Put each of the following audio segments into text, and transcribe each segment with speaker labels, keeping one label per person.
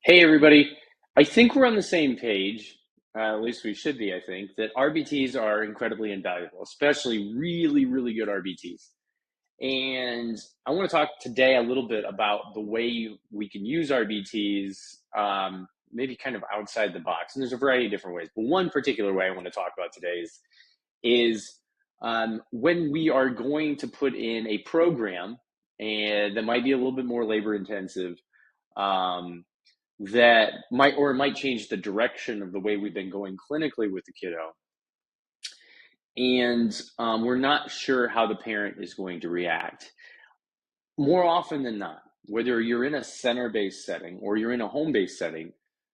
Speaker 1: Hey, everybody. I think we're on the same page. At least we should be, I think, that RBTs are incredibly invaluable, especially really, really good RBTs. And I want to talk today a little bit about the way we can use RBTs, maybe kind of outside the box. And there's a variety of different ways. But one particular way I want to talk about today is when we are going to put in a program and that might be a little bit more labor intensive. Um, that might change the direction of the way we've been going clinically with the kiddo, and we're not sure how the parent is going to react. More often than not, whether you're in a center-based setting or you're in a home-based setting,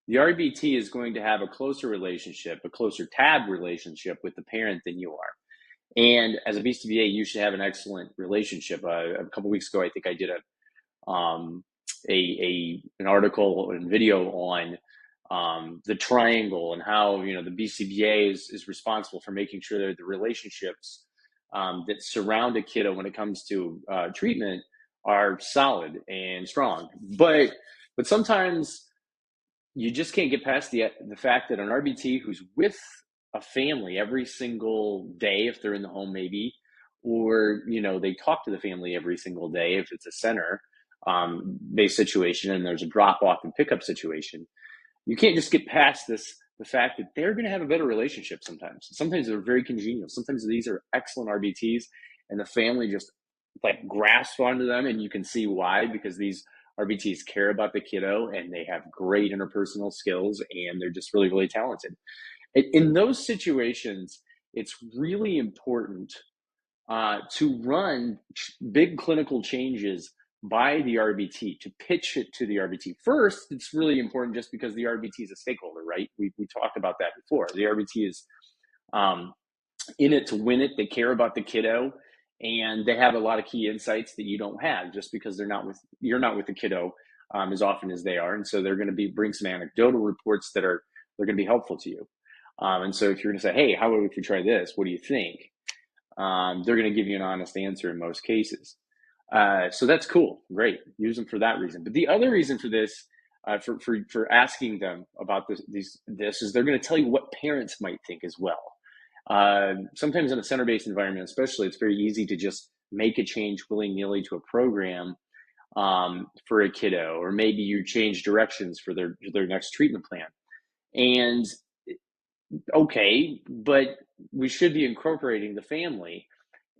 Speaker 1: the RBT is going to have a closer relationship, a closer tab relationship with the parent than you are. And as a BCBA, you should have an excellent relationship. A couple weeks ago, I think I did an article and video on the triangle and how the BCBA is responsible for making sure that the relationships that surround a kiddo when it comes to treatment are solid and strong. But sometimes you just can't get past the fact that an RBT who's with a family every single day, if they're in the home maybe, or they talk to the family every single day if it's a center based situation and there's a drop off and pickup situation, you can't just get past the fact that they're going to have a better relationship sometimes. Sometimes they're very congenial. Sometimes these are excellent RBTs and the family just like grasps onto them, and you can see why, because these RBTs care about the kiddo and they have great interpersonal skills and they're just really, really talented. In those situations, it's really important to run big clinical changes by the RBT, to pitch it to the RBT. First, it's really important just because the RBT is a stakeholder, right? We talked about that before. The RBT is in it to win it. They care about the kiddo, and they have a lot of key insights that you don't have just because you're not with the kiddo as often as they are. And so they're going to bring some anecdotal reports they're going to be helpful to you. And so if you're going to say, hey, how about if we try this? What do you think? They're going to give you an honest answer in most cases. So that's cool. Great. Use them for that reason. But the other reason for this, for asking them about this is they're going to tell you what parents might think as well. Sometimes in a center-based environment, especially, it's very easy to just make a change willy-nilly to a program for a kiddo, or maybe you change directions for their next treatment plan. And okay, but we should be incorporating the family.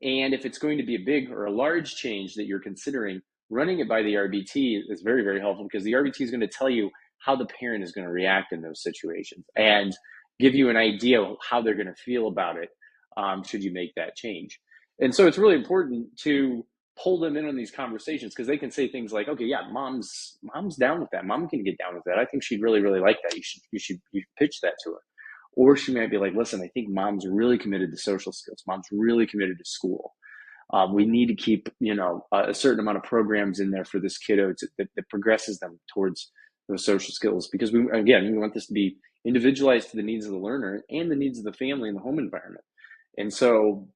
Speaker 1: And if it's going to be a big or a large change that you're considering, running it by the RBT is very, very helpful, because the RBT is going to tell you how the parent is going to react in those situations and give you an idea of how they're going to feel about it should you make that change. And so it's really important to pull them in on these conversations, because they can say things like, okay, yeah, mom's down with that. Mom can get down with that. I think she'd really, really like that. You should pitch that to her. Or she might be like, listen, I think mom's really committed to social skills. Mom's really committed to school. We need to keep, a certain amount of programs in there for this kiddo that progresses them towards those social skills. Because we want this to be individualized to the needs of the learner and the needs of the family and the home environment. And so,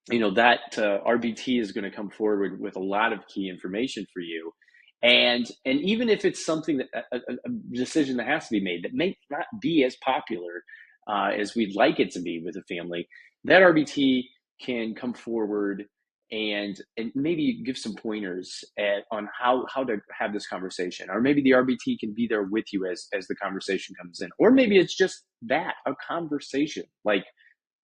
Speaker 1: that RBT is going to come forward with a lot of key information for you. And even if it's something that a decision that has to be made that may not be as popular as we'd like it to be with a family, that RBT can come forward and maybe give some pointers on how to have this conversation. Or maybe the RBT can be there with you as the conversation comes in. Or maybe it's just a conversation. Like,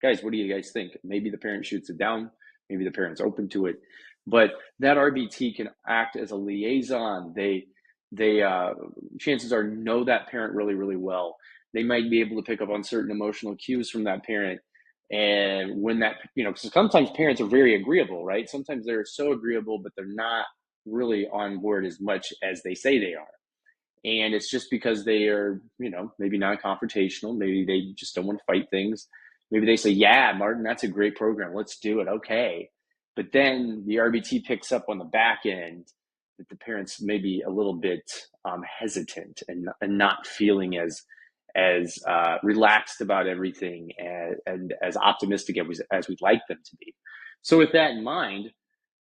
Speaker 1: guys, what do you guys think? Maybe the parent shoots it down. Maybe the parent's open to it. But that RBT can act as a liaison. They chances are know that parent really, really well. They might be able to pick up on certain emotional cues from that parent. And when that, sometimes parents are very agreeable, right? Sometimes they're so agreeable, but they're not really on board as much as they say they are. And it's just because they are, maybe not confrontational. Maybe they just don't want to fight things. Maybe they say, yeah, Martin, that's a great program. Let's do it. Okay. But then the RBT picks up on the back end that the parents may be a little bit hesitant and not feeling as relaxed about everything and as optimistic as we'd like them to be. So with that in mind,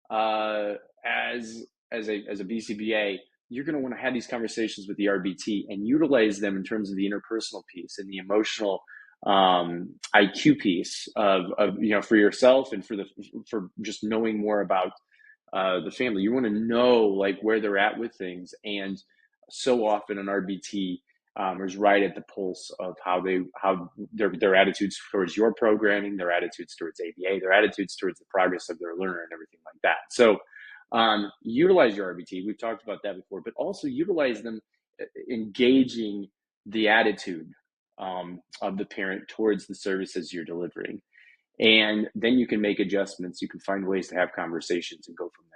Speaker 1: as a BCBA, you're going to want to have these conversations with the RBT and utilize them in terms of the interpersonal piece and the emotional IQ piece of for yourself and for just knowing more about the family. You want to know like where they're at with things, and so often an RBT is right at the pulse of how their attitudes towards your programming, their attitudes towards ABA, their attitudes towards the progress of their learner, and everything like that. So utilize your RBT. We've talked about that before, but also utilize them engaging the attitude of the parent towards the services you're delivering. And then you can make adjustments. You can find ways to have conversations and go from there.